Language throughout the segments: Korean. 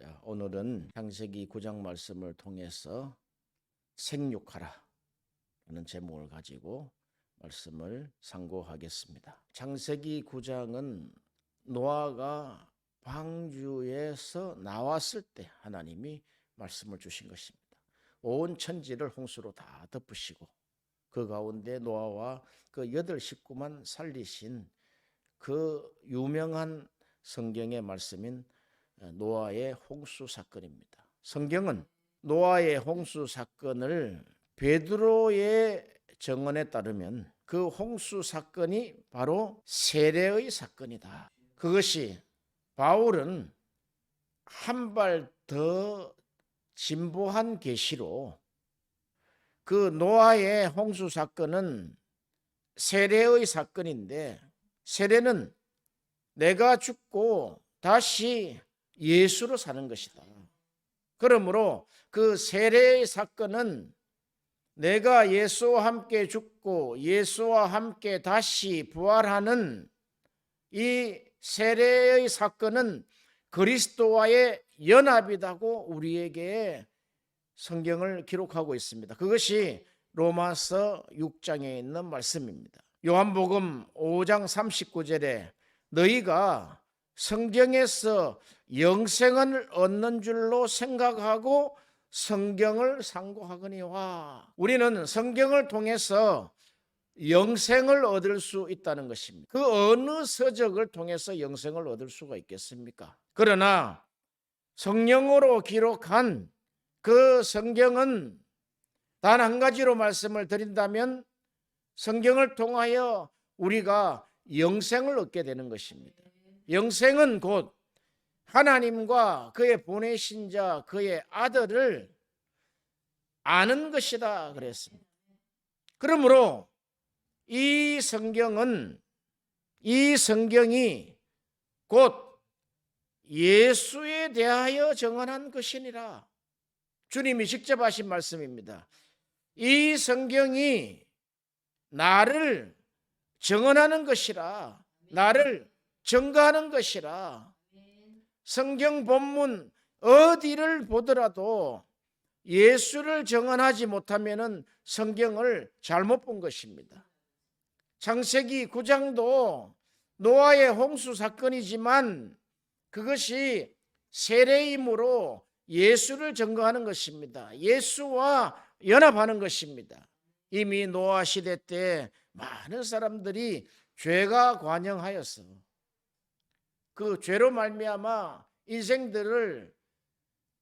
자, 오늘은 창세기 9장 말씀을 통해서 생육하라 라는 제목을 가지고 말씀을 상고하겠습니다. 창세기 9장은 노아가 방주에서 나왔을 때 하나님이 말씀을 주신 것입니다. 온 천지를 홍수로 다 덮으시고 그 가운데 노아와 그 8식구만 살리신 그 유명한 성경의 말씀인 노아의 홍수 사건입니다. 성경은 노아의 홍수 사건을 베드로의 증언에 따르면 그 홍수 사건이 바로 세례의 사건이다. 그것이 바울은 한 발 더 진보한 계시로 그 노아의 홍수 사건은 세례의 사건인데, 세례는 내가 죽고 다시 예수로 사는 것이다. 그러므로 그 세례의 사건은 내가 예수와 함께 죽고 예수와 함께 다시 부활하는 이 세례의 사건은 그리스도와의 연합이라고 우리에게 성경을 기록하고 있습니다. 그것이 로마서 6장에 있는 말씀입니다. 요한복음 5장 39절에 너희가 성경에서 영생을 얻는 줄로 생각하고 성경을 상고하거니와, 우리는 성경을 통해서 영생을 얻을 수 있다는 것입니다. 그 어느 서적을 통해서 영생을 얻을 수가 있겠습니까? 그러나 성령으로 기록한 그 성경은 단 한 가지로 말씀을 드린다면 성경을 통하여 우리가 영생을 얻게 되는 것입니다. 영생은 곧 하나님과 그의 보내신 자 그의 아들을 아는 것이다 그랬습니다. 그러므로 이 성경이 곧 예수에 대하여 정언한 것이니라. 주님이 직접 하신 말씀입니다. 이 성경이 나를 정언하는 것이라, 나를 증거하는 것이라. 성경 본문 어디를 보더라도 예수를 정언하지 못하면 성경을 잘못 본 것입니다. 창세기 9장도 노아의 홍수 사건이지만 그것이 세례임으로 예수를 증거하는 것입니다. 예수와 연합하는 것입니다. 이미 노아 시대 때 많은 사람들이 죄가 관영하였어. 그 죄로 말미암아 인생들을,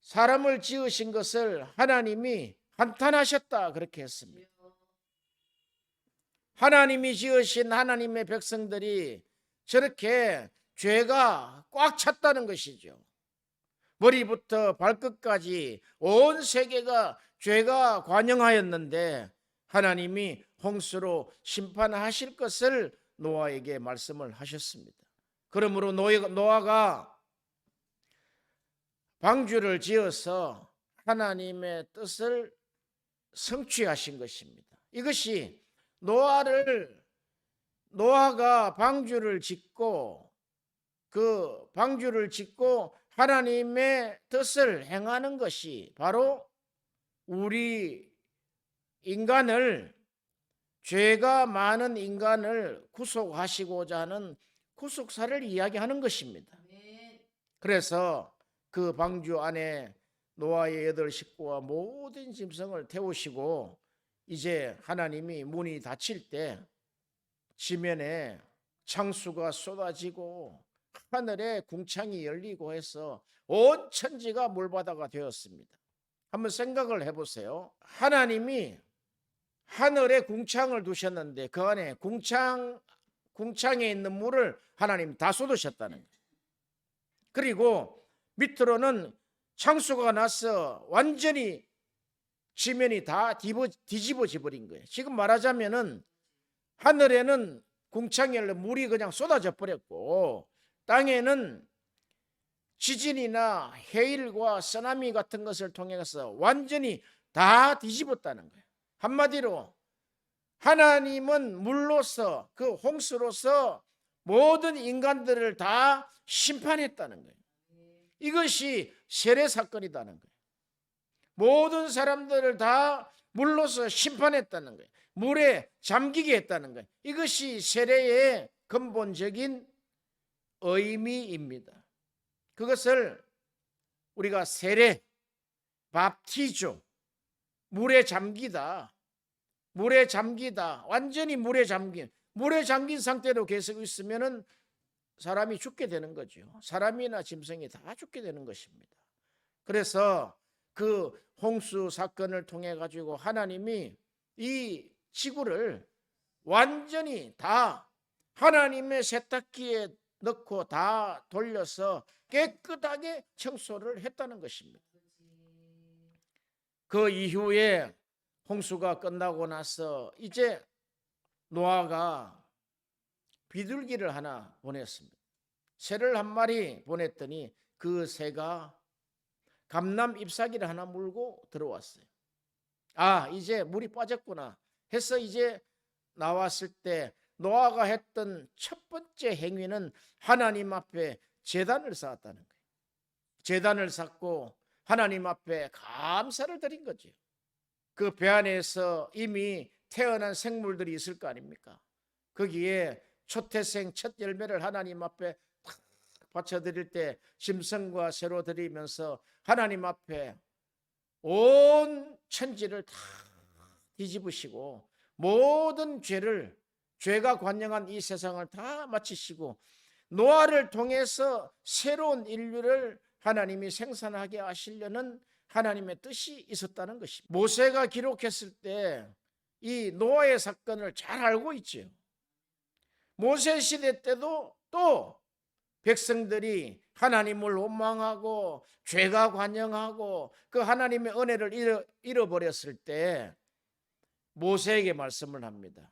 사람을 지으신 것을 하나님이 한탄하셨다 그렇게 했습니다. 하나님이 지으신 하나님의 백성들이 저렇게 죄가 꽉 찼다는 것이죠. 머리부터 발끝까지 온 세계가 죄가 관영하였는데 하나님이 홍수로 심판하실 것을 노아에게 말씀을 하셨습니다. 그러므로 노아가 방주를 지어서 하나님의 뜻을 성취하신 것입니다. 이것이 노아가 방주를 짓고 그 방주를 짓고 하나님의 뜻을 행하는 것이 바로 우리 인간을, 죄가 많은 인간을 구속하시고자 하는 구속사를 이야기하는 것입니다. 그래서 그 방주 안에 노아의 8식구와 모든 짐승을 태우시고 이제 하나님이 문이 닫힐 때 지면에 창수가 쏟아지고 하늘에 궁창이 열리고 해서 온 천지가 물바다가 되었습니다. 한번 생각을 해보세요. 하나님이 하늘에 궁창을 두셨는데 그 안에 궁창에 있는 물을 하나님 다 쏟으셨다는 거예요. 그리고 밑으로는 창수가 나서 완전히 지면이 다 뒤집어져 버린 거예요. 지금 말하자면은 하늘에는 궁창이 열려 물이 그냥 쏟아져 버렸고 땅에는 지진이나 해일과 쓰나미 같은 것을 통해서 완전히 다 뒤집었다는 거예요. 한마디로 하나님은 물로서, 그 홍수로서 모든 인간들을 다 심판했다는 거예요. 이것이 세례 사건이라는 거예요. 모든 사람들을 다 물로서 심판했다는 거예요. 물에 잠기게 했다는 거예요. 이것이 세례의 근본적인 의미입니다. 그것을 우리가 세례, 밥티조, 물에 잠기다, 완전히 물에 잠긴 상태로 계속 있으면은 사람이 죽게 되는 거죠. 사람이나 짐승이 다 죽게 되는 것입니다. 그래서 그 홍수 사건을 통해 가지고 하나님이 이 지구를 완전히 다 하나님의 세탁기에 넣고 다 돌려서 깨끗하게 청소를 했다는 것입니다. 그 이후에 홍수가 끝나고 나서 이제 노아가 비둘기를 하나 보냈습니다. 새를 한 마리 보냈더니 그 새가 감람 잎사귀를 하나 물고 들어왔어요. 아, 이제 물이 빠졌구나 해서 이제 나왔을 때 노아가 했던 첫 번째 행위는 하나님 앞에 제단을 쌓았다는 거예요. 제단을 쌓고 하나님 앞에 감사를 드린 거죠. 그 배 안에서 이미 태어난 생물들이 있을 거 아닙니까? 거기에 초태생 첫 열매를 하나님 앞에 바쳐드릴 때 짐승과 새로 드리면서 하나님 앞에 온 천지를 다 뒤집으시고 모든 죄가 관영한 이 세상을 다 마치시고 노아를 통해서 새로운 인류를 하나님이 생산하게 하시려는 하나님의 뜻이 있었다는 것입니다. 모세가 기록했을 때 이 노아의 사건을 잘 알고 있죠. 모세 시대 때도 또 백성들이 하나님을 원망하고 죄가 관영하고 그 하나님의 은혜를 잃어버렸을 때 모세에게 말씀을 합니다.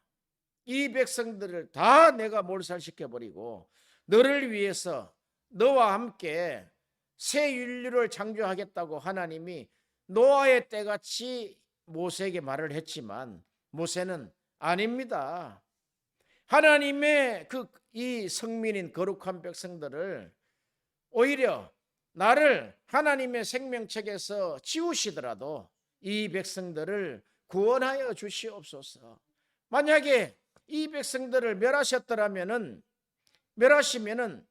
이 백성들을 다 내가 몰살시켜버리고 너를 위해서 너와 함께 새 인류를 창조하겠다고 하나님이 노아의 때같이 모세에게 말을 했지만 모세는 아닙니다. 하나님의 이 성민인 거룩한 백성들을 오히려 나를 하나님의 생명책에서 지우시더라도 이 백성들을 구원하여 주시옵소서. 만약에 이 백성들을 멸하시면은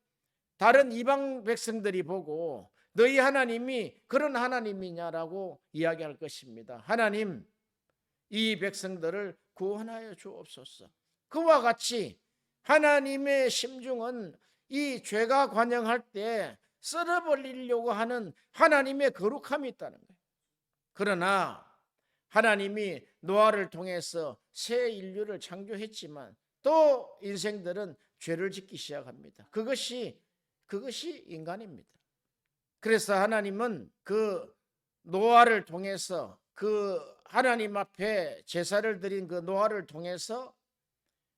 다른 이방 백성들이 보고 너희 하나님이 그런 하나님이냐라고 이야기할 것입니다. 하나님, 이 백성들을 구원하여 주옵소서. 그와 같이 하나님의 심중은 이 죄가 관영할 때 썰어버리려고 하는 하나님의 거룩함이 있다는 거예요. 그러나 하나님이 노아를 통해서 새 인류를 창조했지만 또 인생들은 죄를 짓기 시작합니다. 그것이 인간입니다. 그래서 하나님은 그 노아를 통해서 그 하나님 앞에 제사를 드린 그 노아를 통해서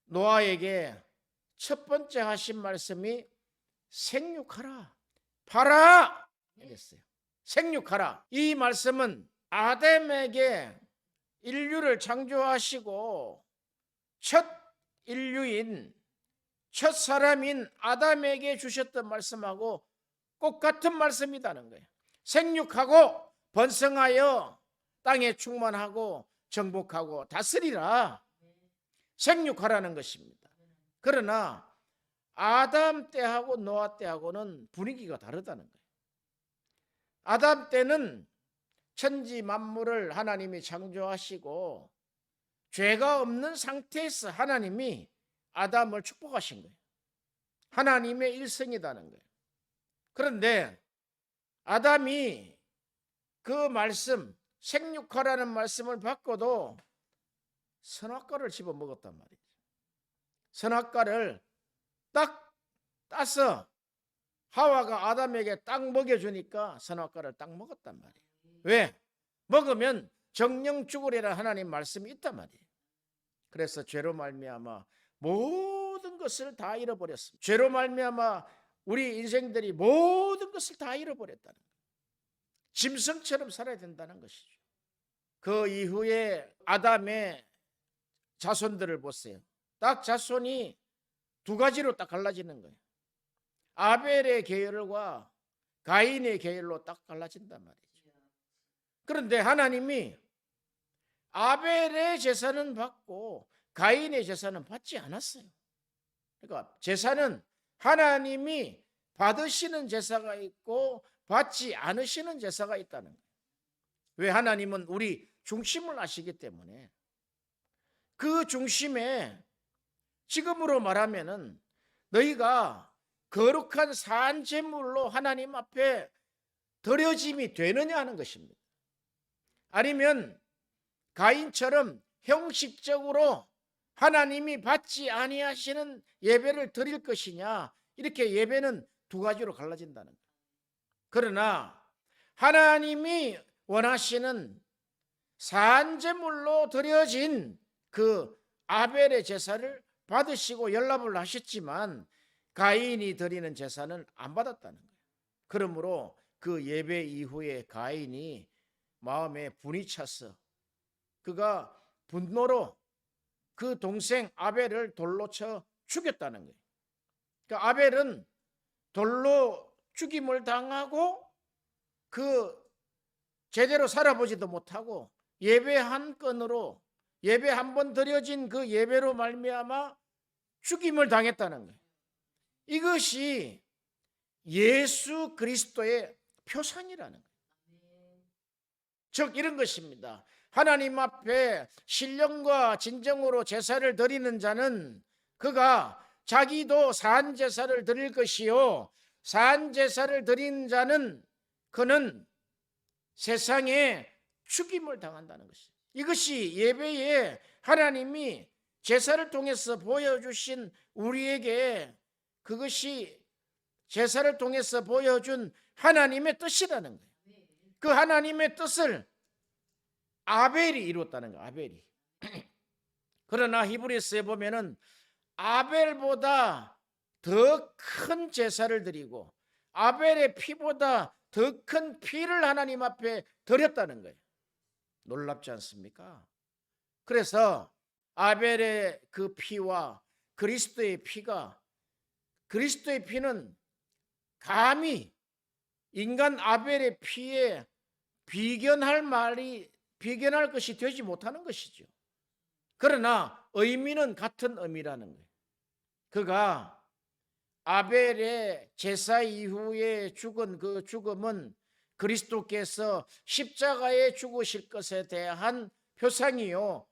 노아에게 첫 번째 하신 말씀이 생육하라, 팔아 이랬어요. 생육하라. 이 말씀은 아담에게 인류를 창조하시고 첫 인류인 첫 사람인 아담에게 주셨던 말씀하고 똑같은 말씀이라는 거예요. 생육하고 번성하여 땅에 충만하고 정복하고 다스리라. 생육하라는 것입니다. 그러나 아담 때하고 노아 때하고는 분위기가 다르다는 거예요. 아담 때는 천지 만물을 하나님이 창조하시고 죄가 없는 상태에서 하나님이 아담을 축복하신 거예요. 하나님의 일성이라는 거예요. 그런데 아담이 그 말씀, 생육하라는 말씀을 받고도 선악과를 집어 먹었단 말이죠. 선악과를 딱 따서 하와가 아담에게 딱 먹여주니까 선악과를 딱 먹었단 말이에요. 왜? 먹으면 정령 죽으리라 하나님 말씀이 있단 말이에요. 그래서 죄로 말미암아 모든 것을 다 잃어버렸습니다. 죄로 말미암아 우리 인생들이 모든 것을 다 잃어버렸다는 거예요. 짐승처럼 살아야 된다는 것이죠. 그 이후에 아담의 자손들을 보세요. 딱 자손이 두 가지로 딱 갈라지는 거예요. 아벨의 계열과 가인의 계율로 딱 갈라진단 말이죠. 그런데 하나님이 아벨의 제사는 받고 가인의 제사는 받지 않았어요. 그러니까 제사는 하나님이 받으시는 제사가 있고 받지 않으시는 제사가 있다는 거예요. 왜? 하나님은 우리 중심을 아시기 때문에. 그 중심에 지금으로 말하면은 너희가 거룩한 산 제물로 하나님 앞에 드려짐이 되느냐 하는 것입니다. 아니면 가인처럼 형식적으로 하나님이 받지 아니하시는 예배를 드릴 것이냐, 이렇게 예배는 두 가지로 갈라진다는 거예요. 그러나 하나님이 원하시는 산제물로 드려진 그 아벨의 제사를 받으시고 연락을 하셨지만 가인이 드리는 제사는 안 받았다는 거예요. 그러므로 그 예배 이후에 가인이 마음에 분이 차서 그가 분노로 그 동생 아벨을 돌로 쳐 죽였다는 거예요. 그러니까 아벨은 돌로 죽임을 당하고 그 제대로 살아보지도 못하고 예배 한 건으로 예배 한 번 드려진 그 예배로 말미암아 죽임을 당했다는 거예요. 이것이 예수 그리스도의 표상이라는 거예요. 즉 이런 것입니다. 하나님 앞에 신령과 진정으로 제사를 드리는 자는 그가 자기도 산 제사를 드릴 것이요, 산 제사를 드린 자는 그는 세상에 죽임을 당한다는 것이죠. 이것이 예배에 하나님이 제사를 통해서 보여주신 우리에게 그것이 제사를 통해서 보여준 하나님의 뜻이라는 거예요. 그 하나님의 뜻을 아벨이 이뤘다는 거예요. 아벨이. 그러나 히브리서에 보면은 아벨보다 더 큰 제사를 드리고 아벨의 피보다 더 큰 피를 하나님 앞에 드렸다는 거예요. 놀랍지 않습니까? 그래서 아벨의 그 피와 그리스도의 피가, 그리스도의 피는 감히 인간 아벨의 피에 비견할 것이 되지 못하는 것이죠. 그러나 의미는 같은 의미라는 거예요. 그가 아벨의 제사 이후에 죽은 그 죽음은 그리스도께서 십자가에 죽으실 것에 대한 표상이요,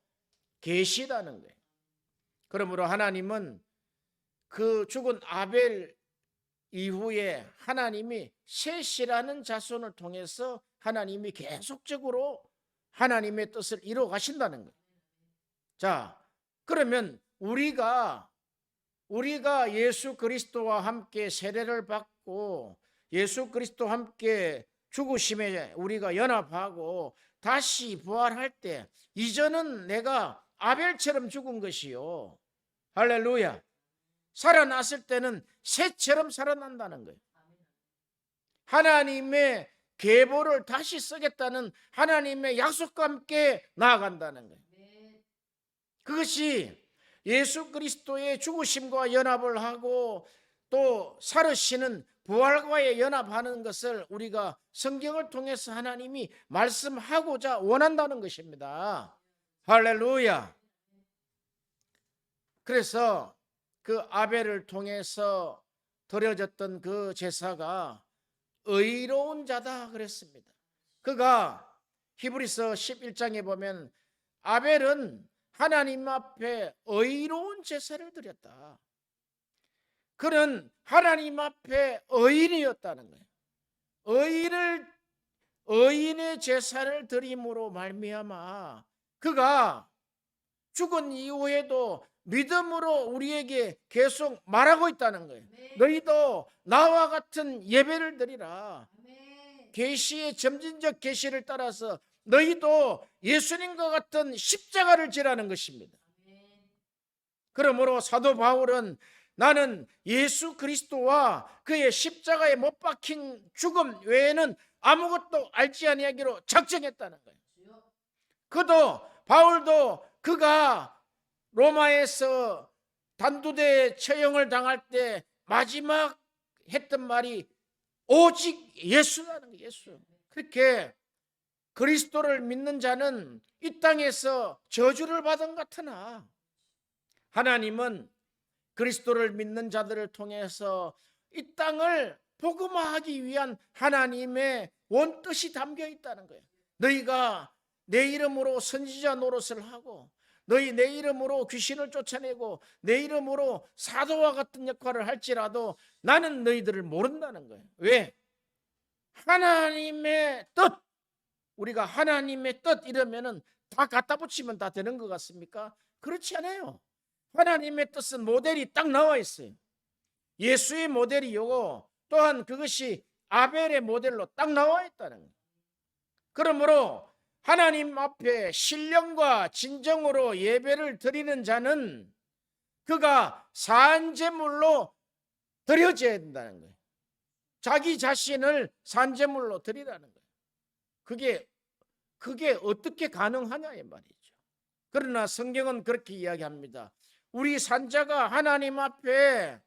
계시라는 거예요. 그러므로 하나님은 그 죽은 아벨 이후에 하나님이 셋이라는 자손을 통해서 하나님이 계속적으로 하나님의 뜻을 이루어 가신다는 거예요. 자, 그러면 우리가 예수 그리스도와 함께 세례를 받고 예수 그리스도와 함께 죽으심에 우리가 연합하고 다시 부활할 때 이전은 내가 아벨처럼 죽은 것이요, 할렐루야, 살아났을 때는 새처럼 살아난다는 거예요. 하나님의 계보를 다시 쓰겠다는 하나님의 약속과 함께 나아간다는 거예요. 그것이 예수 그리스도의 죽으심과 연합을 하고 또 살으시는 부활과의 연합하는 것을 우리가 성경을 통해서 하나님이 말씀하고자 원한다는 것입니다. 할렐루야. 그래서 그 아벨을 통해서 드려졌던 그 제사가 의로운 자다 그랬습니다. 그가 히브리서 11장에 보면 아벨은 하나님 앞에 의로운 제사를 드렸다. 그는 하나님 앞에 의인이었다는 거예요. 의인의 제사를 드림으로 말미암아 그가 죽은 이후에도 믿음으로 우리에게 계속 말하고 있다는 거예요. 너희도 나와 같은 예배를 드리라. 계시의 점진적 계시를 따라서 너희도 예수님과 같은 십자가를 지라는 것입니다. 그러므로 사도 바울은 나는 예수 그리스도와 그의 십자가에 못 박힌 죽음 외에는 아무것도 알지 아니하기로 작정했다는 거예요. 바울도 그가 로마에서 단두대 처형을 당할 때 마지막 했던 말이 오직 예수라는 거예요. 예수. 그렇게 그리스도를 믿는 자는 이 땅에서 저주를 받은 같으나 하나님은 그리스도를 믿는 자들을 통해서 이 땅을 복음화하기 위한 하나님의 원뜻이 담겨 있다는 거예요. 너희가 내 이름으로 선지자 노릇을 하고 너희 내 이름으로 귀신을 쫓아내고 내 이름으로 사도와 같은 역할을 할지라도 나는 너희들을 모른다는 거예요. 왜? 하나님의 뜻, 우리가 하나님의 뜻 이러면은 다 갖다 붙이면 다 되는 것 같습니까? 그렇지 않아요. 하나님의 뜻은 모델이 딱 나와 있어요. 예수의 모델이 요거, 또한 그것이 아벨의 모델로 딱 나와 있다는 거예요. 그러므로 하나님 앞에 신령과 진정으로 예배를 드리는 자는 그가 산제물로 드려져야 된다는 거예요. 자기 자신을 산제물로 드리라는 거예요. 그게 어떻게 가능하냐 이 말이죠. 그러나 성경은 그렇게 이야기합니다. 우리 산자가 하나님 앞에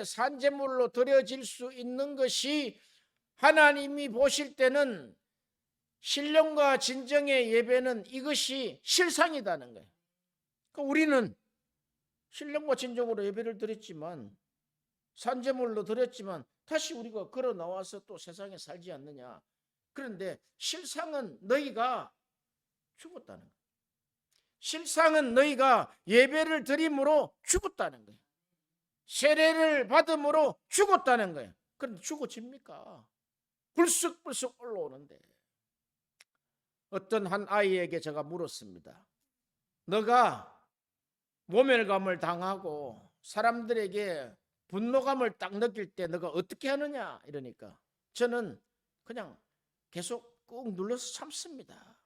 산제물로 드려질 수 있는 것이 하나님이 보실 때는 신령과 진정의 예배는 이것이 실상이라는 거예요. 그러니까 우리는 신령과 진정으로 예배를 드렸지만 산제물로 드렸지만 다시 우리가 걸어 나와서 또 세상에 살지 않느냐. 그런데 실상은 너희가 죽었다는 거예요. 실상은 너희가 예배를 드림으로 죽었다는 거예요. 세례를 받음으로 죽었다는 거예요. 그런데 죽어집니까? 불쑥불쑥 올라오는데 어떤 한 아이에게 제가 물었습니다. 너가 모멸감을 당하고 사람들에게 분노감을 딱 느낄 때 너가 어떻게 하느냐 이러니까 저는 그냥 계속 꾹 눌러서 참습니다.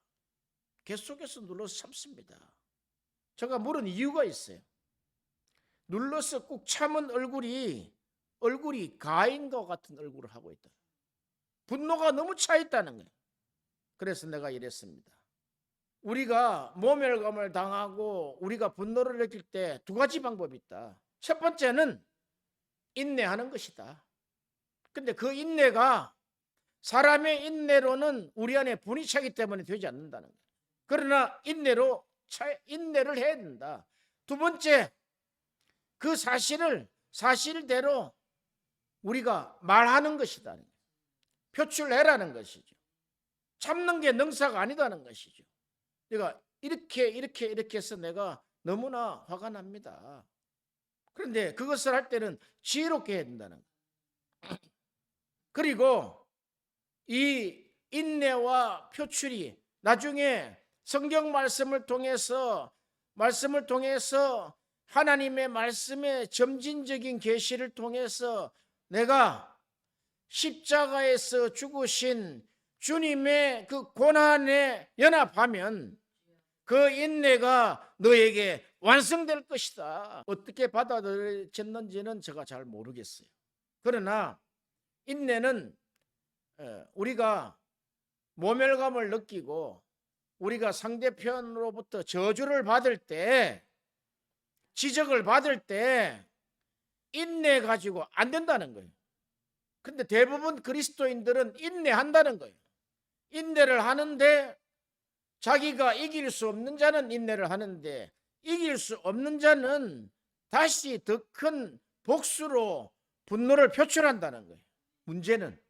계속해서 눌러서 참습니다. 제가 물은 이유가 있어요. 눌러서 꾹 참은 얼굴이 가인과 같은 얼굴을 하고 있다. 분노가 너무 차 있다는 거예요. 그래서 내가 이랬습니다. 우리가 모멸감을 당하고 우리가 분노를 느낄 때 두 가지 방법이 있다. 첫 번째는 인내하는 것이다. 근데 그 인내가 사람의 인내로는 우리 안에 분이 차기 때문에 되지 않는다는 거예요. 그러나 인내를 해야 된다. 두 번째, 그 사실대로 우리가 말하는 것이다. 표출해라는 것이죠. 참는 게 능사가 아니다는 것이죠. 내가 이렇게 해서 내가 너무나 화가 납니다. 그런데 그것을 할 때는 지혜롭게 해야 된다는 거예요. 그리고 이 인내와 표출이 나중에 성경 말씀을 통해서 하나님의 말씀의 점진적인 계시를 통해서 내가 십자가에서 죽으신 주님의 그 고난에 연합하면 그 인내가 너에게 완성될 것이다. 어떻게 받아들여졌는지는 제가 잘 모르겠어요. 그러나 인내는 우리가 모멸감을 느끼고 우리가 상대편으로부터 저주를 받을 때, 지적을 받을 때 인내 가지고 안 된다는 거예요. 그런데 대부분 그리스도인들은 인내한다는 거예요. 인내를 하는데 자기가 이길 수 없는 자는 인내를 하는데 이길 수 없는 자는 다시 더 큰 복수로 분노를 표출한다는 거예요. 문제는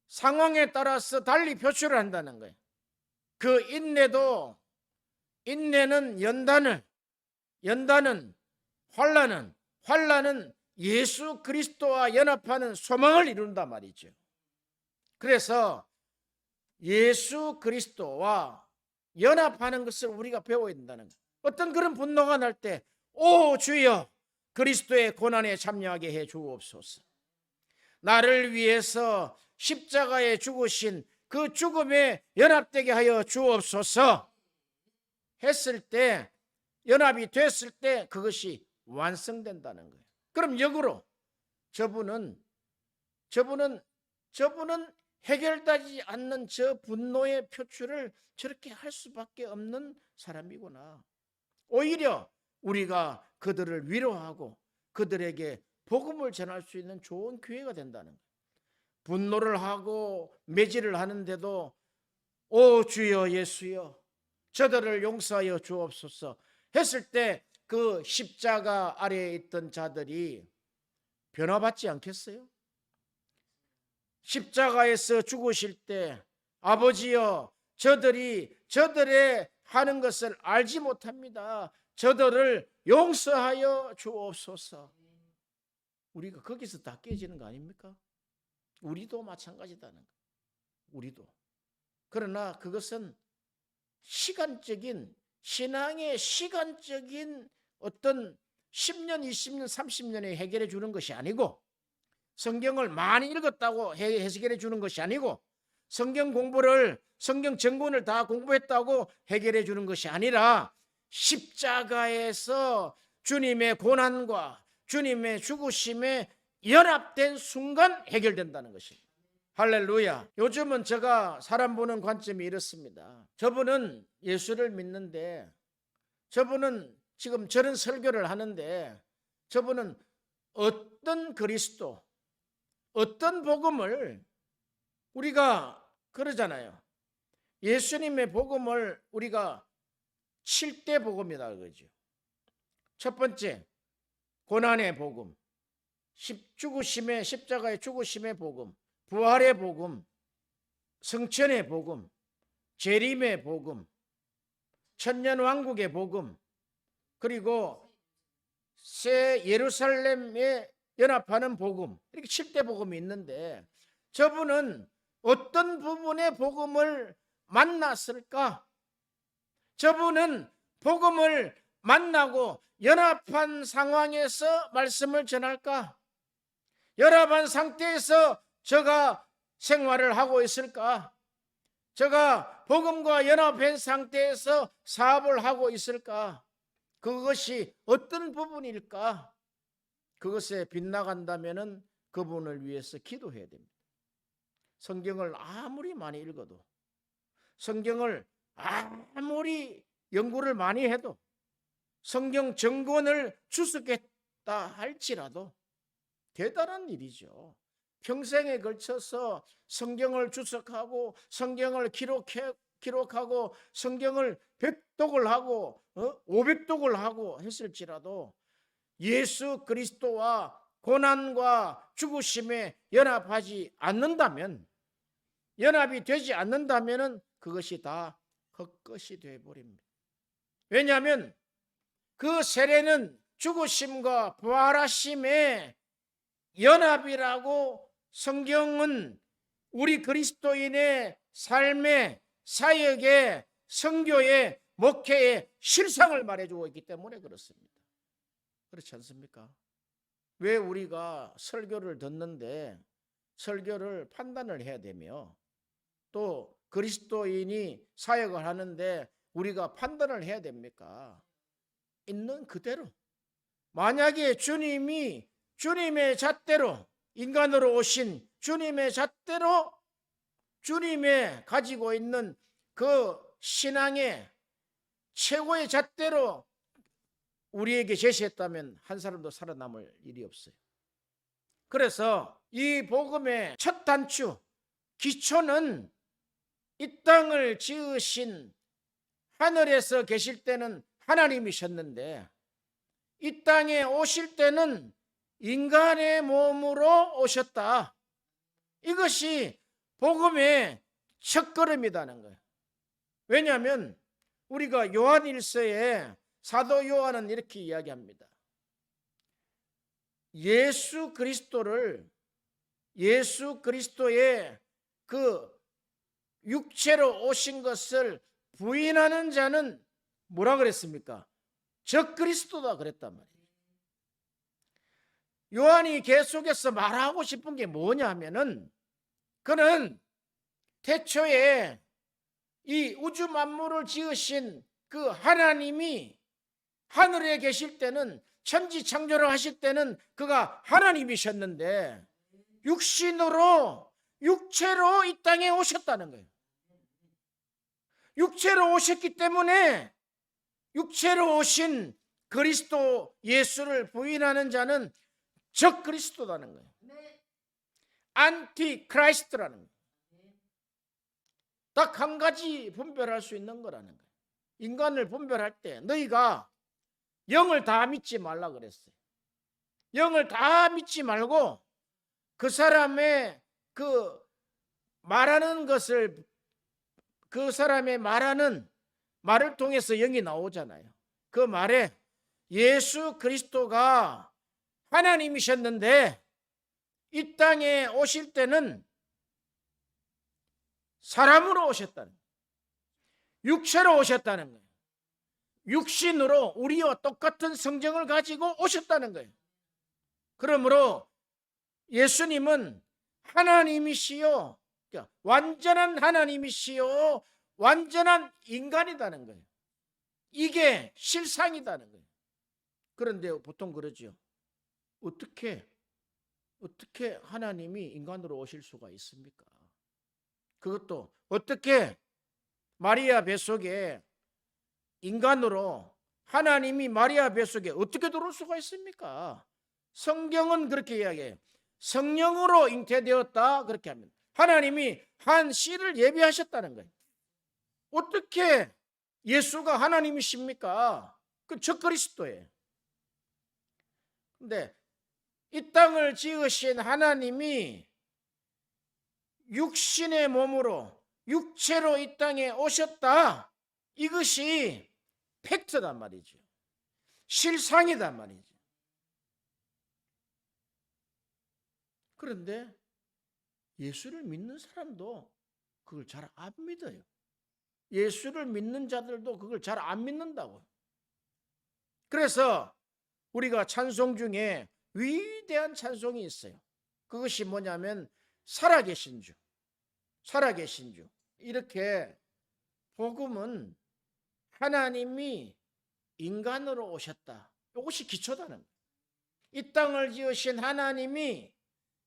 상황에 따라서 달리 표출을 한다는 거예요. 그 인내는 연단은 환난은 예수 그리스도와 연합하는 소망을 이룬단 말이죠. 그래서 예수 그리스도와 연합하는 것을 우리가 배워야 된다는 거예요. 어떤 그런 분노가 날 때, 오 주여 그리스도의 고난에 참여하게 해 주옵소서. 나를 위해서 십자가에 죽으신 그 죽음에 연합되게 하여 주옵소서 했을 때, 연합이 됐을 때 그것이 완성된다는 거예요. 그럼 역으로 저분은 해결되지 않는 저 분노의 표출을 저렇게 할 수밖에 없는 사람이구나. 오히려 우리가 그들을 위로하고 그들에게 복음을 전할 수 있는 좋은 기회가 된다는 거예요. 분노를 하고 매질을 하는데도 오 주여 예수여 저들을 용서하여 주옵소서 했을 때 그 십자가 아래에 있던 자들이 변화받지 않겠어요? 십자가에서 죽으실 때 아버지여 저들의 하는 것을 알지 못합니다. 저들을 용서하여 주옵소서. 우리가 거기서 다 깨지는 거 아닙니까? 우리도 마찬가지다는 거. 우리도. 그러나 그것은 시간적인 신앙의 시간적인 어떤 10년, 20년, 30년에 해결해 주는 것이 아니고 성경을 많이 읽었다고 해결해 주는 것이 아니고 성경 공부를 성경 전권을 다 공부했다고 해결해 주는 것이 아니라 십자가에서 주님의 고난과 주님의 죽으심에 연합된 순간 해결된다는 것입니다. 할렐루야. 요즘은 제가 사람 보는 관점이 이렇습니다. 저분은 예수를 믿는데 저분은 지금 저런 설교를 하는데 저분은 어떤 그리스도 어떤 복음을 우리가 그러잖아요. 예수님의 복음을 우리가 7대 복음이다 그러죠. 첫 번째 고난의 복음, 죽으심의 십자가의 죽으심의 복음, 부활의 복음, 성천의 복음, 재림의 복음, 천년왕국의 복음, 그리고 새 예루살렘에 연합하는 복음, 이렇게 7대 복음이 있는데 저분은 어떤 부분의 복음을 만났을까? 저분은 복음을 만나고 연합한 상황에서 말씀을 전할까? 연합한 상태에서 저가 생활을 하고 있을까? 저가 복음과 연합한 상태에서 사업을 하고 있을까? 그것이 어떤 부분일까? 그것에 빗나간다면 그분을 위해서 기도해야 됩니다. 성경을 아무리 많이 읽어도 성경을 아무리 연구를 많이 해도 성경 전권을 주석했다 할지라도 대단한 일이죠. 평생에 걸쳐서 성경을 주석하고 성경을 기록하고 성경을 100독을 하고 500독을 하고 했을지라도 예수 그리스도와 고난과 죽으심에 연합하지 않는다면 연합이 되지 않는다면 그것이 다 헛것이 되어버립니다. 왜냐하면 그 세례는 죽으심과 부활하심의 연합이라고 성경은 우리 그리스도인의 삶의 사역의 선교의 목회의 실상을 말해주고 있기 때문에 그렇습니다. 그렇지 않습니까? 왜 우리가 설교를 듣는데 설교를 판단을 해야 되며 또 그리스도인이 사역을 하는데 우리가 판단을 해야 됩니까? 있는 그대로. 만약에 주님이 주님의 잣대로 인간으로 오신 주님의 잣대로 주님의 가지고 있는 그 신앙의 최고의 잣대로 우리에게 제시했다면 한 사람도 살아남을 일이 없어요. 그래서 이 복음의 첫 단추, 기초는 이 땅을 지으신 하늘에서 계실 때는 하나님이셨는데 이 땅에 오실 때는 인간의 몸으로 오셨다. 이것이 복음의 첫걸음이라는 거예요. 왜냐하면 우리가 요한 1서에 사도 요한은 이렇게 이야기합니다. 예수 그리스도의 그 육체로 오신 것을 부인하는 자는 뭐라 그랬습니까? 적그리스도다 그랬단 말이에요. 요한이 계속해서 말하고 싶은 게 뭐냐 하면은 그는 태초에 이 우주 만물을 지으신 그 하나님이 하늘에 계실 때는 천지 창조를 하실 때는 그가 하나님이셨는데 육체로 이 땅에 오셨다는 거예요. 육체로 오셨기 때문에 육체로 오신 그리스도 예수를 부인하는 자는 적 그리스도라는 거예요. 안티 크라이스트라는 거예요. 딱 한 가지 분별할 수 있는 거라는 거예요. 인간을 분별할 때 너희가 영을 다 믿지 말라 그랬어요. 영을 다 믿지 말고 그 사람의 그 말하는 것을, 그 사람의 말하는 말을 통해서 영이 나오잖아요. 그 말에 예수 그리스도가 하나님이셨는데 이 땅에 오실 때는 사람으로 오셨다는 거예요. 육체로 오셨다는 거예요. 육신으로 우리와 똑같은 성정을 가지고 오셨다는 거예요. 그러므로 예수님은 하나님이시요, 완전한 하나님이시요 완전한 인간이라는 거예요. 이게 실상이라는 거예요. 그런데 보통 그러죠. 어떻게 하나님이 인간으로 오실 수가 있습니까? 그것도 어떻게 마리아 뱃속에 인간으로 하나님이 마리아 뱃속에 어떻게 들어올 수가 있습니까? 성경은 그렇게 이야기해요. 성령으로 잉태되었다 그렇게 합니다. 하나님이 한 씨를 예비하셨다는 거예요. 어떻게 예수가 하나님이십니까? 그 적그리스도예요. 근데 이 땅을 지으신 하나님이 육신의 몸으로 육체로 이 땅에 오셨다. 이것이 팩트단 말이죠. 실상이단 말이죠. 그런데 예수를 믿는 사람도 그걸 잘 안 믿어요. 예수를 믿는 자들도 그걸 잘 안 믿는다고요. 그래서 우리가 찬송 중에 위대한 찬송이 있어요. 그것이 뭐냐면 살아계신 주, 살아계신 주. 이렇게 복음은 하나님이 인간으로 오셨다. 이것이 기초다는 거예요. 이 땅을 지으신 하나님이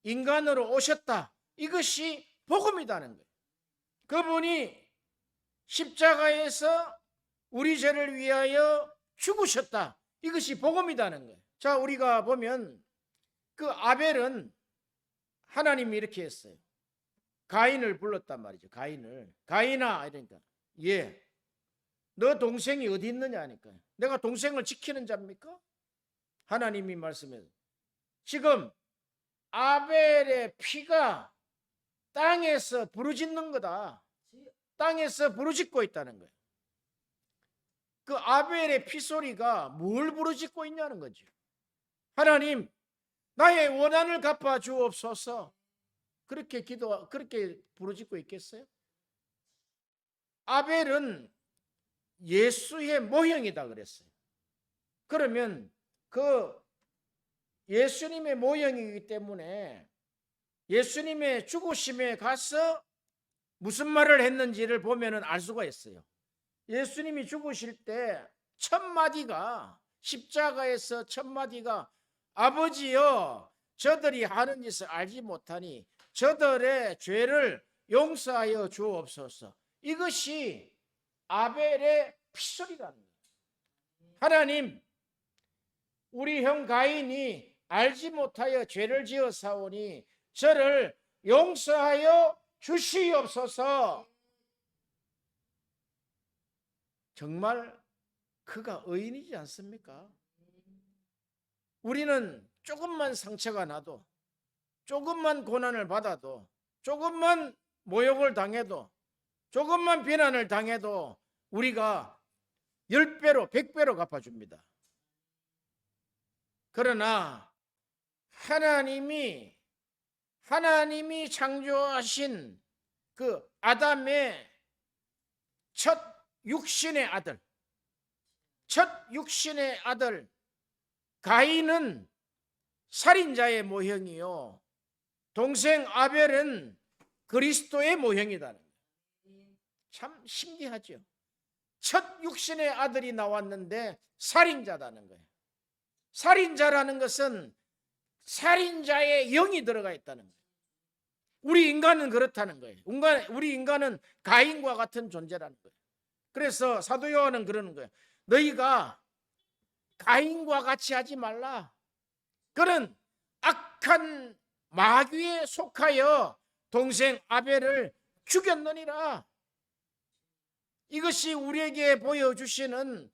인간으로 오셨다. 이것이 복음이라는 거예요. 그분이 십자가에서 우리 죄를 위하여 죽으셨다. 이것이 복음이라는 거예요. 자, 우리가 보면 그 아벨은 하나님이 이렇게 했어요. 가인을 불렀단 말이죠. 가인아 이러니까 너 동생이 어디 있느냐 하니까 내가 동생을 지키는 자입니까? 하나님이 말씀해서 지금 아벨의 피가 땅에서 부르짖는 거다. 땅에서 부르짖고 있다는 거예요. 그 아벨의 피소리가 뭘 부르짖고 있냐는 거죠. 하나님, 나의 원한을 갚아 주옵소서. 그렇게 그렇게 부르짖고 있겠어요? 아벨은 예수의 모형이다 그랬어요. 그러면 그 예수님의 모형이기 때문에 예수님의 죽으심에 가서 무슨 말을 했는지를 보면은 알 수가 있어요. 예수님이 죽으실 때 첫 마디가, 십자가에서 첫 마디가 아버지여 저들이 하는 짓을 알지 못하니 저들의 죄를 용서하여 주옵소서. 이것이 아벨의 피소리라는 거예요. 하나님, 우리 형 가인이 알지 못하여 죄를 지었사오니 저를 용서하여 주시옵소서. 정말 그가 의인이지 않습니까? 우리는 조금만 상처가 나도, 조금만 고난을 받아도, 조금만 모욕을 당해도, 조금만 비난을 당해도 우리가 10배로 100배로 갚아줍니다. 그러나 하나님이 창조하신 그 아담의 첫 육신의 아들 가인은 살인자의 모형이요, 동생 아벨은 그리스도의 모형이다. 참 신기하죠. 첫 육신의 아들이 나왔는데 살인자라는 거예요. 살인자라는 것은 살인자의 영이 들어가 있다는 거예요. 우리 인간은 그렇다는 거예요. 우리 인간은 가인과 같은 존재라는 거예요. 그래서 사도 요한은 그러는 거예요. 너희가 가인과 같이 하지 말라. 그는 악한 마귀에 속하여 동생 아벨을 죽였느니라. 이것이 우리에게 보여주시는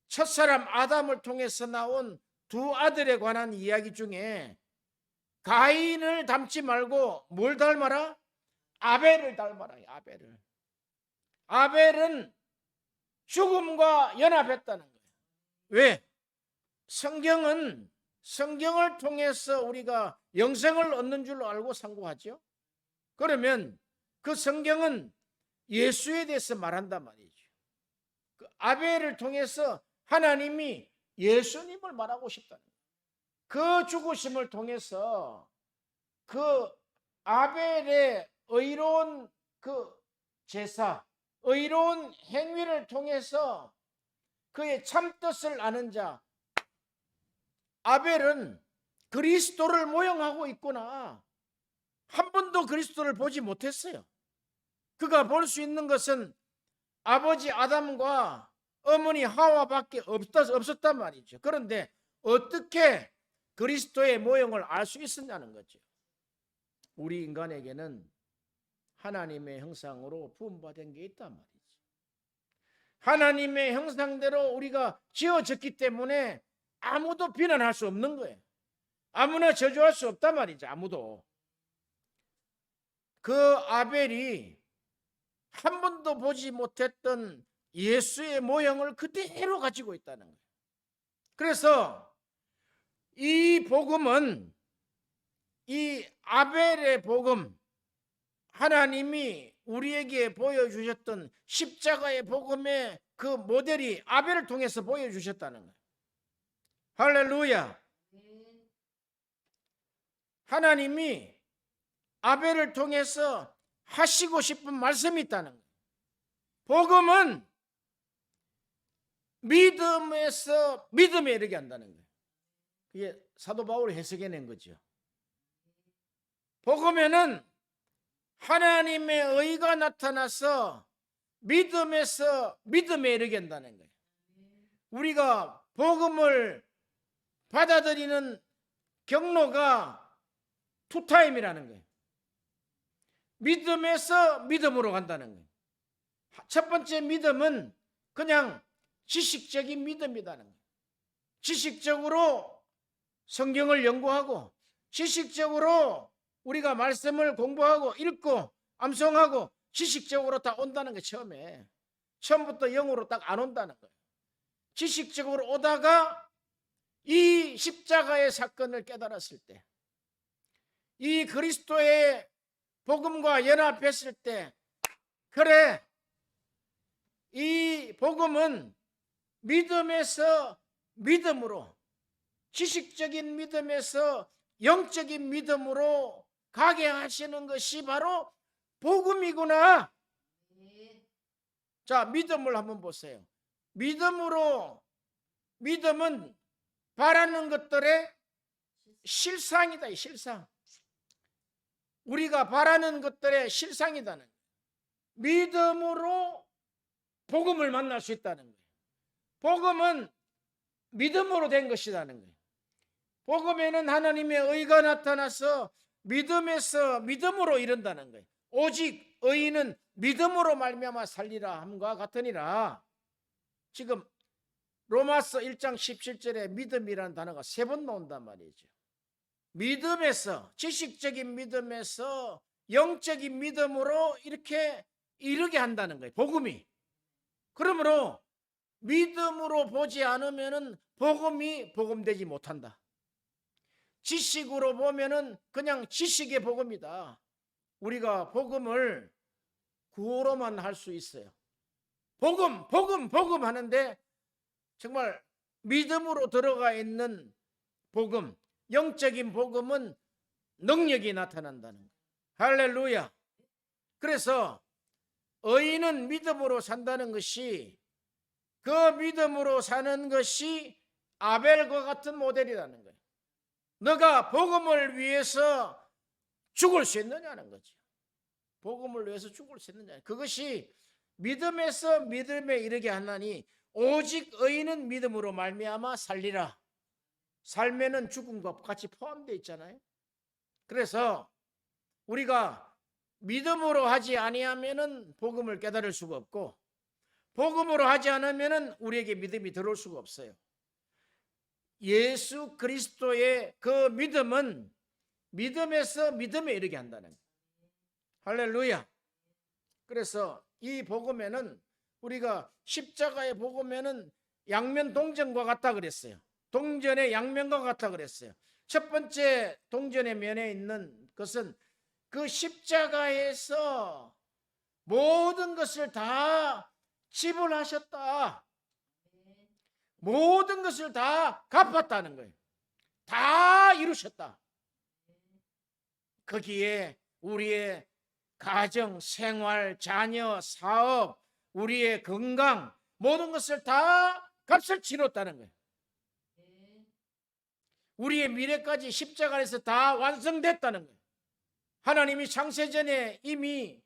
첫사람 아담을 통해서 나온 두 아들에 관한 이야기 중에 가인을 닮지 말고 뭘 닮아라? 아벨을 닮아라. 아벨을. 아벨은 죽음과 연합했다는 거예요. 왜? 성경을 통해서 우리가 영생을 얻는 줄로 알고 상고하죠. 그러면 그 성경은 예수에 대해서 말한단 말이죠. 그 아벨을 통해서 하나님이 예수님을 말하고 싶다는 거예요. 그 죽으심을 통해서 그 아벨의 의로운 그 제사, 의로운 행위를 통해서 그의 참뜻을 아는 자, 아벨은 그리스도를 모형하고 있구나. 한 번도 그리스도를 보지 못했어요. 그가 볼 수 있는 것은 아버지 아담과 어머니 하와밖에 없었단 말이죠. 그런데 어떻게 그리스도의 모형을 알 수 있었냐는 거죠. 우리 인간에게는 하나님의 형상으로 부음받은 게 있단 말이죠. 하나님의 형상대로 우리가 지어졌기 때문에 아무도 비난할 수 없는 거예요. 아무나 저주할 수 없단 말이죠. 아무도. 그 아벨이 한 번도 보지 못했던 예수의 모형을 그대로 가지고 있다는 거예요. 그래서 이 복음은, 이 아벨의 복음, 하나님이 우리에게 보여주셨던 십자가의 복음의 그 모델이 아벨을 통해서 보여주셨다는 거예요. 할렐루야. 하나님이 아벨을 통해서 하시고 싶은 말씀이 있다는 거예요. 복음은 믿음에서 믿음에 이르게 한다는 거예요. 그게 사도 바울이 해석해낸 거죠. 복음에는 하나님의 의가 나타나서 믿음에서 믿음에 이르게 한다는 거예요. 우리가 복음을 받아들이는 경로가 투타임이라는 거예요. 믿음에서 믿음으로 간다는 거예요. 첫 번째 믿음은 그냥 지식적인 믿음이라는 거예요. 지식적으로 성경을 연구하고 지식적으로 우리가 말씀을 공부하고 읽고 암송하고 지식적으로 다 온다는 게 처음부터 영으로 딱 안 온다는 거예요. 지식적으로 오다가 이 십자가의 사건을 깨달았을 때, 이 그리스도의 복음과 연합했을 때, 그래, 이 복음은 믿음에서 믿음으로, 지식적인 믿음에서 영적인 믿음으로 가게 하시는 것이 바로 복음이구나. 자, 믿음을 한번 보세요. 믿음은 바라는 것들의 실상이다. 실상. 우리가 바라는 것들의 실상이다는, 믿음으로 복음을 만날 수 있다는 거예요. 복음은 믿음으로 된 것이라는 거예요. 복음에는 하나님의 의가 나타나서 믿음에서 믿음으로 이른다는 거예요. 오직 의인은 믿음으로 말미암아 살리라 함과 같으니라. 지금 로마서 1장 17절에 믿음이라는 단어가 3번 나온단 말이죠. 믿음에서, 지식적인 믿음에서 영적인 믿음으로 이렇게 이르게 한다는 거예요. 복음이. 그러므로 믿음으로 보지 않으면은 복음이 복음되지 못한다. 지식으로 보면은 그냥 지식의 복음이다. 우리가 복음을 구호로만 할 수 있어요. 복음 하는데 정말 믿음으로 들어가 있는 복음, 영적인 복음은 능력이 나타난다는 거예요. 할렐루야. 그래서 의인은 믿음으로 산다는 것이, 그 믿음으로 사는 것이 아벨과 같은 모델이라는 거예요. 너가 복음을 위해서 죽을 수 있느냐는 거죠. 복음을 위해서 죽을 수 있느냐. 그것이 믿음에서 믿음에 이르게 하나니 오직 의인은 믿음으로 말미암아 살리라. 삶에는 죽음과 같이 포함되어 있잖아요. 그래서 우리가 믿음으로 하지 아니하면은 복음을 깨달을 수가 없고, 복음으로 하지 않으면은 우리에게 믿음이 들어올 수가 없어요. 예수 그리스도의 그 믿음은 믿음에서 믿음에 이르게 한다는 거예요. 할렐루야. 그래서 이 복음에는, 우리가 십자가의 복음에는 양면 동전과 같다 그랬어요. 동전의 양면과 같다 그랬어요. 첫 번째 동전의 면에 있는 것은 그 십자가에서 모든 것을 다 지불하셨다. 모든 것을 다 갚았다는 거예요. 다 이루셨다. 거기에 우리의 가정, 생활, 자녀, 사업, 우리의 건강, 모든 것을 다 값을 치렀다는 거예요. 우리의 미래까지 십자가에서 다 완성됐다는 거예요. 하나님이 창세전에 이미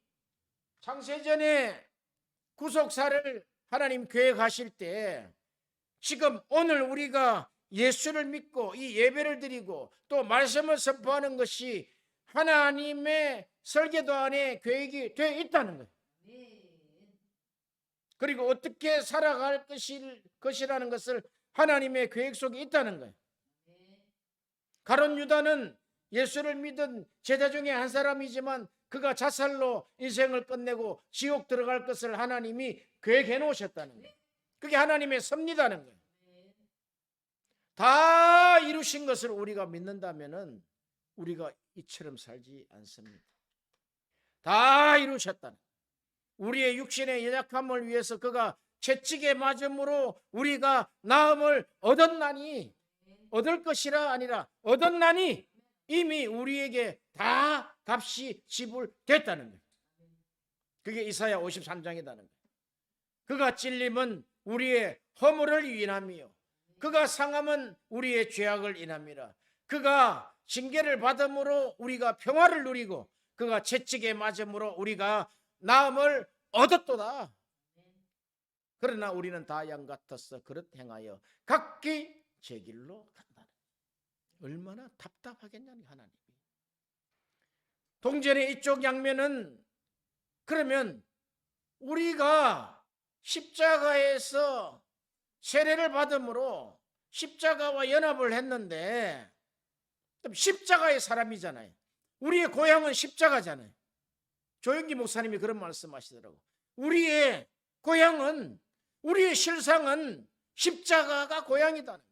창세전에 구속사를 하나님 계획하실 때, 지금 오늘 우리가 예수를 믿고 이 예배를 드리고 또 말씀을 선포하는 것이 하나님의 설계도 안에 계획이 되어 있다는 거예요. 그리고 어떻게 살아갈 것이라는 것을 하나님의 계획 속에 있다는 거예요. 가룟 유다는 예수를 믿은 제자 중에 한 사람이지만 그가 자살로 인생을 끝내고 지옥 들어갈 것을 하나님이 계획해 놓으셨다는 거예요. 그게 하나님의 섭리다는 거예요. 다 이루신 것을 우리가 믿는다면은 우리가 이처럼 살지 않습니다. 다 이루셨다는 거예요. 우리의 육신의 연약함을 위해서 그가 채찍에 맞음으로 우리가 나음을 얻었나니, 얻을 것이라 아니라 얻었나니, 이미 우리에게 다 값이 지불됐다는 거예요. 그게 이사야 53장이라는 거예요. 그가 찔림은 우리의 허물을 위함이요 그가 상함은 우리의 죄악을 인함이라. 그가 징계를 받음으로 우리가 평화를 누리고 그가 채찍에 맞음으로 우리가 나음을 얻었도다. 그러나 우리는 다 양 같아서 그릇 행하여 각기 제 길로 간다. 얼마나 답답하겠냐니 하나님이. 동전의 이쪽 양면은, 그러면 우리가 십자가에서 세례를 받음으로 십자가와 연합을 했는데, 십자가의 사람이잖아요. 우리의 고향은 십자가잖아요. 조영기 목사님이 그런 말씀하시더라고. 우리의 고향은, 우리의 실상은 십자가가 고향이다.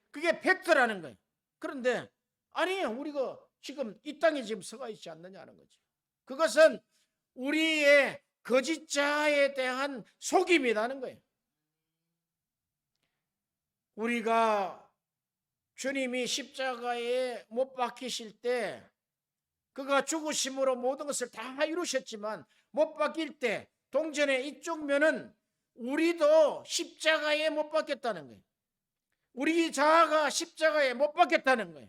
그게 팩트라는 거예요. 그런데 아니에요. 우리가 지금 이 땅에 지금 서가 있지 않느냐는 거죠. 그것은 우리의 거짓자에 대한 속임이라는 거예요. 우리가 주님이 십자가에 못 박히실 때 그가 죽으심으로 모든 것을 다 이루셨지만, 못 박힐 때 동전의 이쪽 면은 우리도 십자가에 못 박혔다는 거예요. 우리 자아가 십자가에 못 박혔다는 거예요.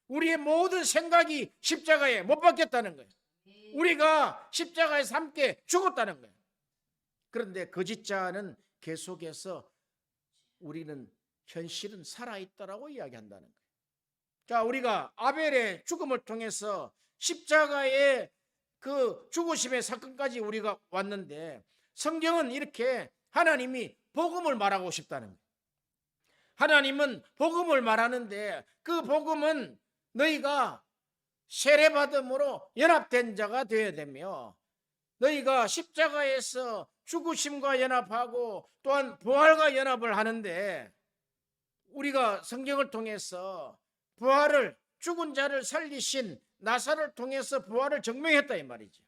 우리의 모든 생각이 십자가에 못 박혔다는 거예요. 우리가 십자가에서 함께 죽었다는 거예요. 그런데 거짓자는 계속해서 우리는 현실은 살아있다라고 이야기한다는 거예요. 자, 우리가 아벨의 죽음을 통해서 십자가의 그 죽으심의 사건까지 우리가 왔는데, 성경은 이렇게 하나님이 복음을 말하고 싶다는 거예요. 하나님은 복음을 말하는데 그 복음은 너희가 세례받음으로 연합된 자가 되어야 되며, 너희가 십자가에서 죽으심과 연합하고 또한 부활과 연합을 하는데, 우리가 성경을 통해서 부활을, 죽은 자를 살리신 나사로를 통해서 부활을 증명했다 이 말이죠.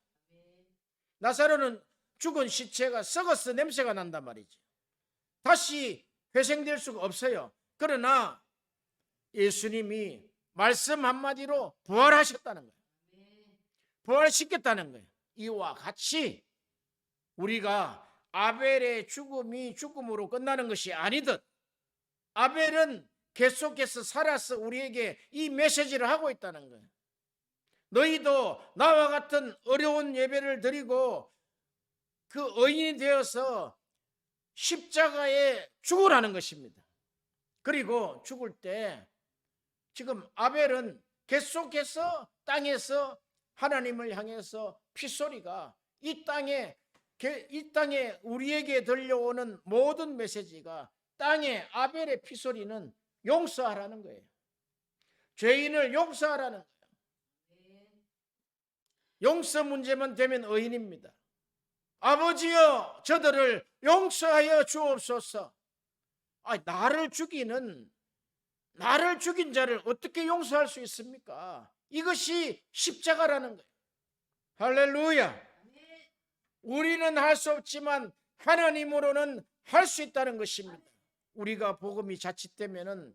나사로는 죽은 시체가 썩어서 냄새가 난단 말이죠. 다시 회생될 수가 없어요. 그러나 예수님이 말씀 한마디로 부활하셨다는 거예요. 부활시켰다는 거예요. 이와 같이 우리가 아벨의 죽음이 죽음으로 끝나는 것이 아니듯, 아벨은 계속해서 살아서 우리에게 이 메시지를 하고 있다는 거예요. 너희도 나와 같은 어려운 예배를 드리고 그 의인이 되어서 십자가에 죽으라는 것입니다. 그리고 죽을 때 지금 아벨은 계속해서 땅에서 하나님을 향해서 핏소리가 이 땅에 우리에게 들려오는 모든 메시지가 땅에 아벨의 핏소리는 용서하라는 거예요. 죄인을 용서하라는 거예요. 용서 문제만 되면 의인입니다. 아버지여 저들을 용서하여 주옵소서. 나를 죽인 자를 어떻게 용서할 수 있습니까? 이것이 십자가라는 거예요. 할렐루야. 우리는 할 수 없지만 하나님으로는 할 수 있다는 것입니다. 우리가 복음이 자칫되면은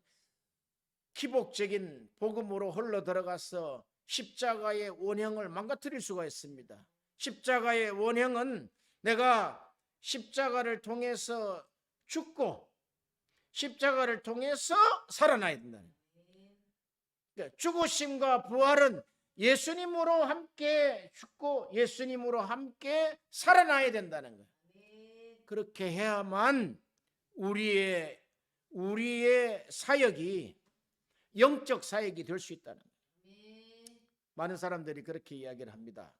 기복적인 복음으로 흘러 들어가서 십자가의 원형을 망가뜨릴 수가 있습니다. 십자가의 원형은 내가 십자가를 통해서 죽고 십자가를 통해서 살아나야 된다는 거예요. 죽으심과 부활은 예수님으로 함께 죽고 예수님으로 함께 살아나야 된다는 거예요. 그렇게 해야만 우리의 사역이 영적 사역이 될 수 있다는 거예요. 많은 사람들이 그렇게 이야기를 합니다.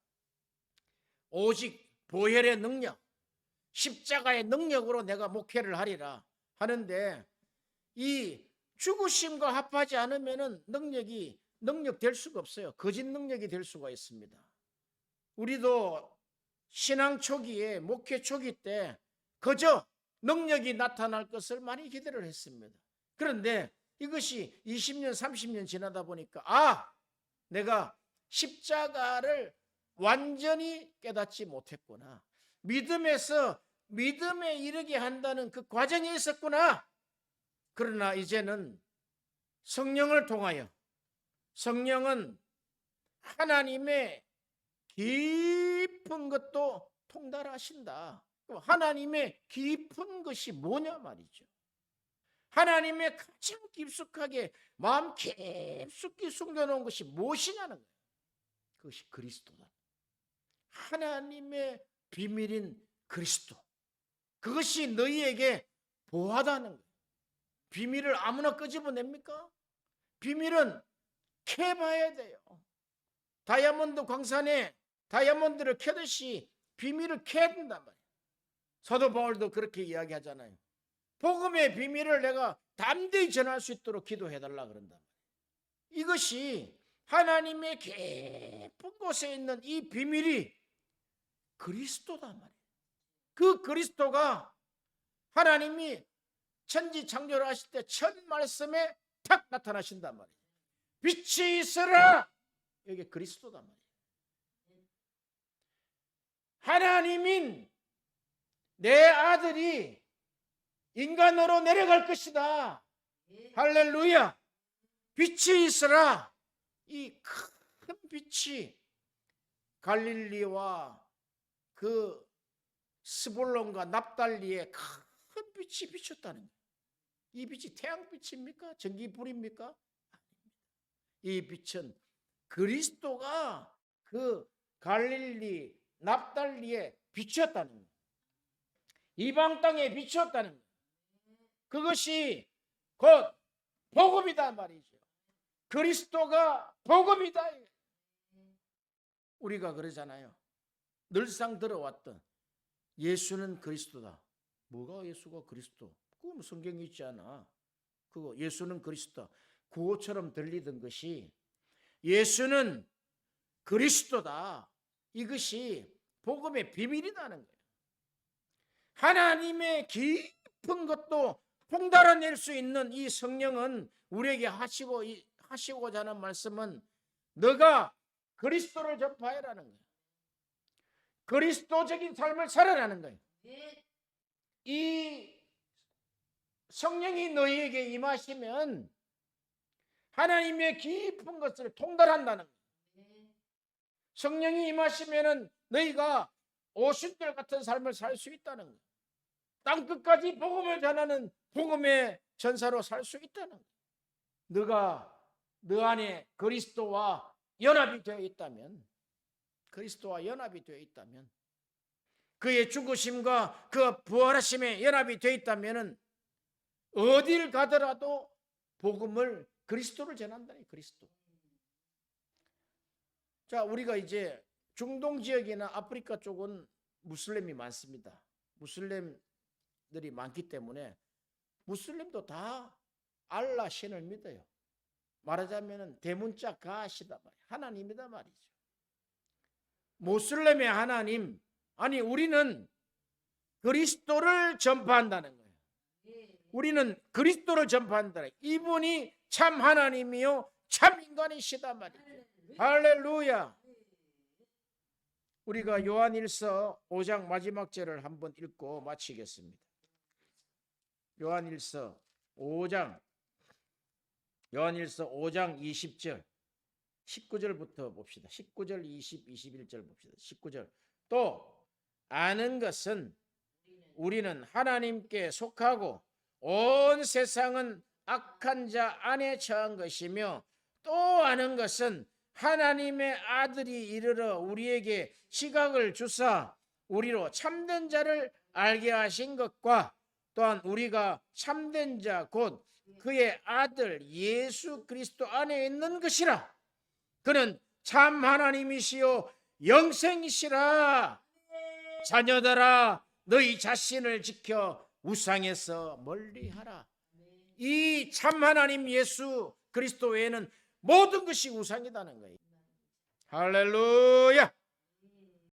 오직 보혈의 능력, 십자가의 능력으로 내가 목회를 하리라 하는데 이 죽으심과 합하지 않으면 능력 될 수가 없어요. 거짓 능력이 될 수가 있습니다. 우리도 신앙 초기에 목회 초기 때 그저 능력이 나타날 것을 많이 기대를 했습니다. 그런데 이것이 20년 30년 지나다 보니까 내가 십자가를 완전히 깨닫지 못했구나. 믿음에 이르게 한다는 그 과정이 있었구나. 그러나 이제는 성령을 통하여 성령은 하나님의 깊은 것도 통달하신다. 하나님의 깊은 것이 뭐냐 말이죠. 하나님의 가장 깊숙하게 마음 깊숙이 숨겨놓은 것이 무엇이냐는 거예요. 그것이 그리스도다. 하나님의 비밀인 그리스도. 그것이 너희에게 보하다는 거예요. 비밀을 아무나 끄집어냅니까? 비밀은 캐봐야 돼요. 다이아몬드 광산에 다이아몬드를 캐듯이 비밀을 캐야 된단 말이에요. 사도 바울도 그렇게 이야기하잖아요. 복음의 비밀을 내가 담대히 전할 수 있도록 기도해달라 그런단 말이에요. 이것이 하나님의 깊은 곳에 있는 이 비밀이 그리스도단 말이에요. 그 그리스도가 하나님이 천지 창조를 하실 때 첫 말씀에 탁 나타나신단 말이에요. 빛이 있으라. 이게 그리스도단 말이에요. 하나님인 내 아들이 인간으로 내려갈 것이다. 할렐루야. 빛이 있으라. 이 큰 빛이 갈릴리와 그 스불론과 납달리의 큰 빛이 비쳤다는 거예요. 이 빛이 태양빛입니까? 전기불입니까? 아닙니다. 이 빛은 그리스도가 그 갈릴리 납달리에 비쳤다는 거예요. 이방 땅에 비쳤다는 거예요. 그것이 곧 복음이다 말이죠. 그리스도가 복음이다. 우리가 그러잖아요. 늘상 들어왔던 예수는 그리스도다. 뭐가 예수가 그리스도? 그거 성경에 있지 않아. 그거 예수는 그리스도다. 구호처럼 들리던 것이 예수는 그리스도다. 이것이 복음의 비밀이라는 거예요. 하나님의 깊은 것도 통달아낼 수 있는 이 성령은 우리에게 하시고자 하는 말씀은 너가 그리스도를 전파해라는 거예요. 그리스도적인 삶을 살아라는 거예요. 이 성령이 너희에게 임하시면 하나님의 깊은 것을 통달한다는 거예요. 성령이 임하시면 너희가 오순절 같은 삶을 살 수 있다는 거예요. 땅끝까지 복음을 전하는 복음의 전사로 살 수 있다는 거예요. 너가 너 안에 그리스도와 연합이 되어 있다면, 그의 죽으심과 그 부활하심에 연합이 되어 있다면 어딜 가더라도 복음을, 그리스도를 전한다니, 그리스도. 자, 우리가 이제 중동 지역이나 아프리카 쪽은 무슬림이 많습니다. 무슬림들이 많기 때문에 무슬림도 다 알라 신을 믿어요. 말하자면 대문자 가시다 말이에요. 하나님이다 말이죠. 무슬림의 하나님, 아니 우리는 그리스도를 전파한다는 거예요. 우리는 그리스도를 전파한다. 이분이 참 하나님이요 참 인간이시다 말이죠. 할렐루야. 우리가 요한일서 5장 마지막 절을 한번 읽고 마치겠습니다. 요한일서 5장 20절 19절부터 봅시다. 19절, 20, 21절 봅시다. 19절. 또 아는 것은 우리는 하나님께 속하고 온 세상은 악한 자 안에 처한 것이며, 또 아는 것은 하나님의 아들이 이르러 우리에게 지각을 주사 우리로 참된 자를 알게 하신 것과, 또한 우리가 참된 자 곧 그의 아들 예수 그리스도 안에 있는 것이라. 그는 참 하나님이시요 영생이시라. 자녀들아, 너희 자신을 지켜 우상에서 멀리하라. 이 참 하나님 예수 그리스도 외에는 모든 것이 우상이라는 거예요. 할렐루야.